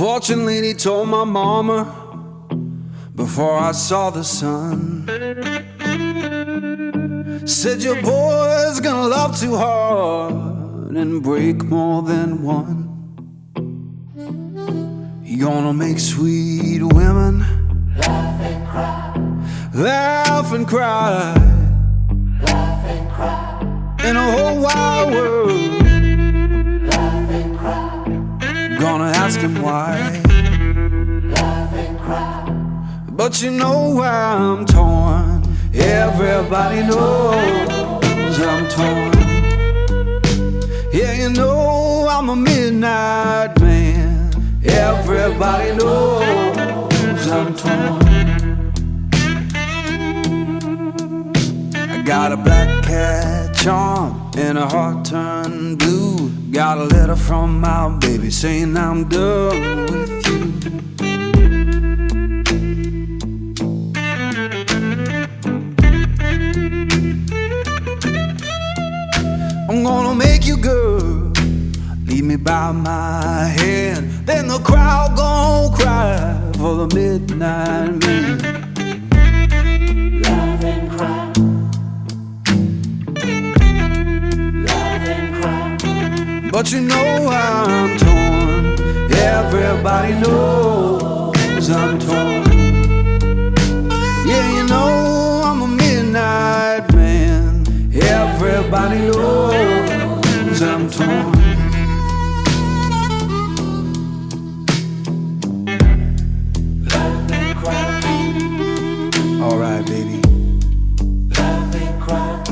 fortune lady told my mama before I saw the sun, said your boy's gonna love too hard and break more than one. You're gonna make sweet women laugh and cry, laugh and cry, laugh and cry, in a whole wide world. laugh and cry, Gonna ask him why, laugh and cry, but you know why I'm torn. Everybody knows I'm torn. Yeah, you know I'm a midnight man. Everybody knows I'm torn. I got a black cat charm and a heart turned blue. Got a letter from my baby saying I'm done with you. I'm gonna make you good, lead me by my hand. Then the crowd gon' cry for the midnight man. laugh and cry, laugh and cry, But you know I'm torn. Everybody knows I'm torn. Yeah, you know I'm a midnight man. Everybody knows I'm torn. laugh and cry, Alright, baby, laugh and cry,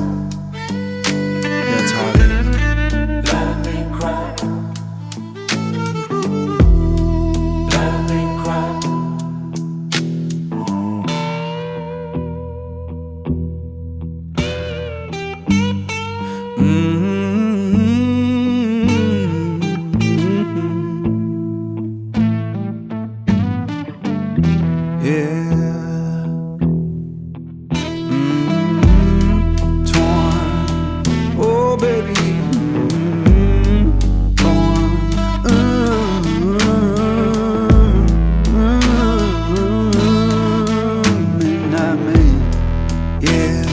that's how it is. laugh and cry, laugh and cry. Yeah. Torn. Oh, baby. Torn. Midnight man. Yeah.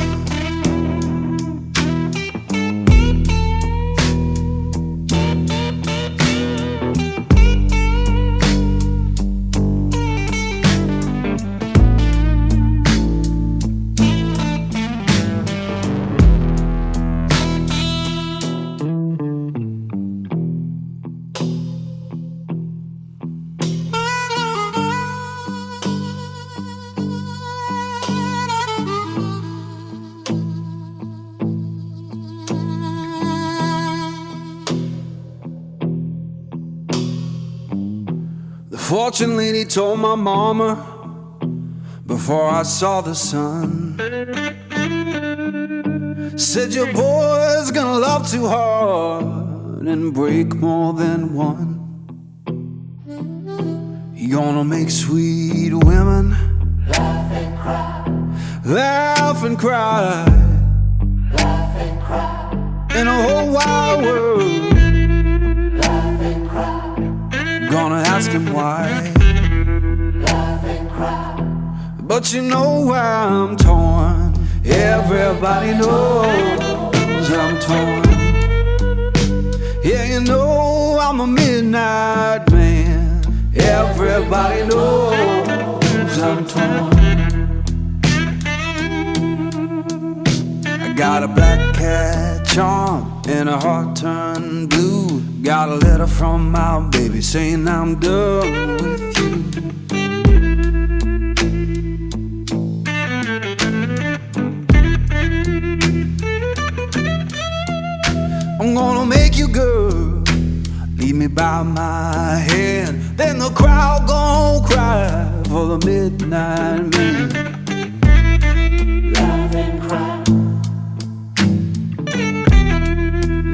The fortune lady told my mama before I saw the sun, said your boy's gonna love too hard and break more than one. You're gonna make sweet women Laugh and cry, laugh and cry, laugh and cry, in a whole wide world. laugh and cry, Gonna ask him why, laugh and cry, but you know why I'm torn. Everybody knows I'm torn. Yeah, you know I'm a midnight man. Everybody knows I'm torn. I got a black cat charm and a heart turned blue. Got a letter from my baby saying I'm done with you. I'm gonna make you good, lead me by my hand. Then the crowd gon' cry for the midnight man. laugh and cry,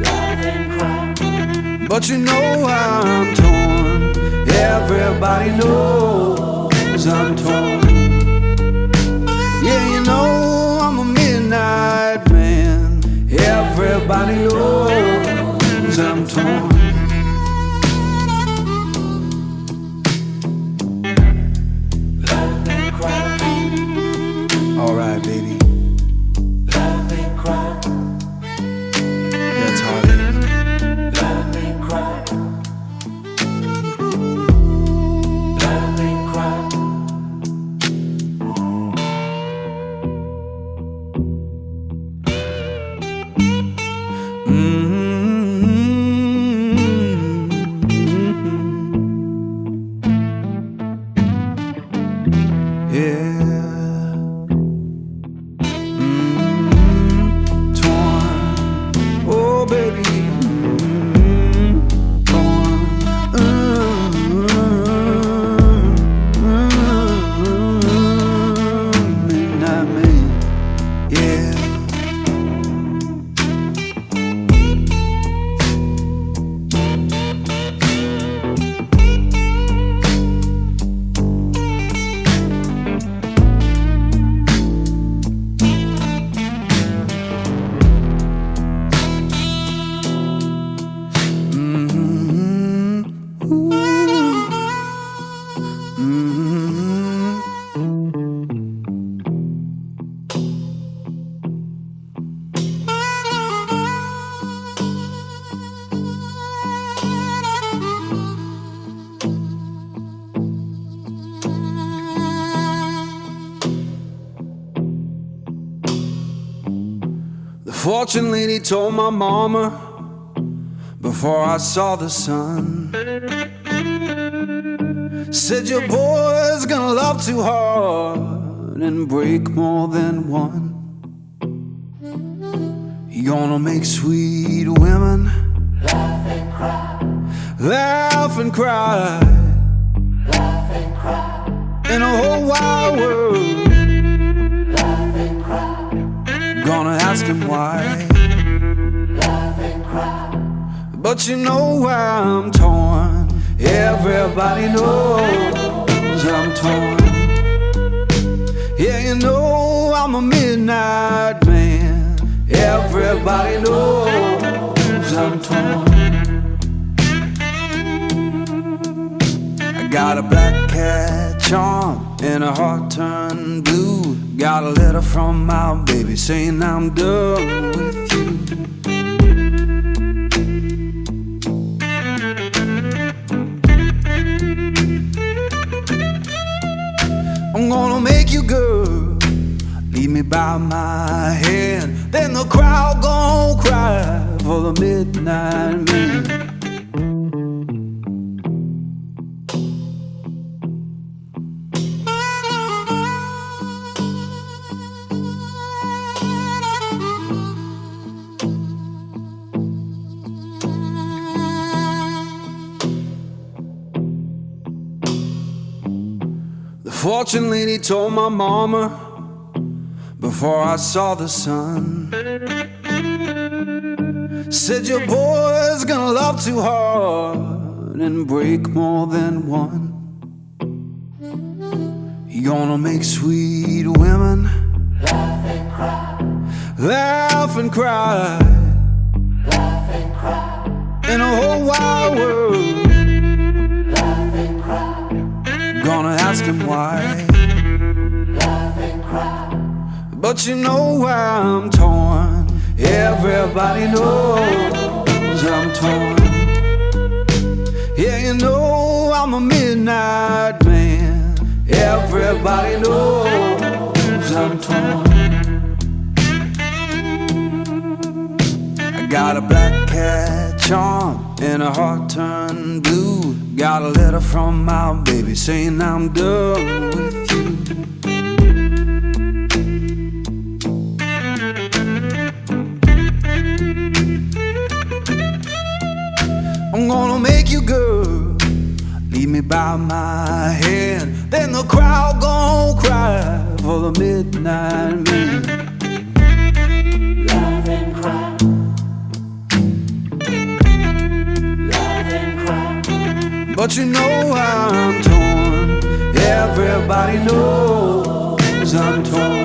laugh and cry, But you know I'm torn. Everybody knows I'm torn. Yeah, you know I'm a midnight man. Everybody knows I'm torn. fortune lady told my mama before I saw the sun. Said your boy's gonna love too hard and break more than one. He gonna make sweet women laugh and cry, laugh and cry, laugh and cry, in a whole wide world. laugh and cry, Gonna ask him why, laugh and cry, but you know why I'm torn. Everybody knows I'm torn. Yeah, you know I'm a midnight man. Everybody knows I'm torn. I got a black cat charm and a heart turned blue. Got a letter from my baby saying I'm done with you. I'm gonna make you good, lead me by my hand. Then the crowd gon' cry for the midnight man. The fortune lady told my mama before I saw the sun. Said your boy's gonna love too hard and break more than one. He gonna make sweet women laugh and cry, laugh and cry, laugh and cry, in a whole wide world. laugh and cry, Gonna ask him why, laugh and cry, but you know why I'm torn. Everybody knows I'm torn. Yeah, you know I'm a midnight man. Everybody knows I'm torn. I got a black cat charm and a heart turned blue. Got a letter from my baby saying I'm done with you. I'm gonna make you good, lead me by my hand. Then the crowd gon' cry for the midnight man. laugh and cry, laugh and cry, But you know I'm torn. Everybody knows I'm torn.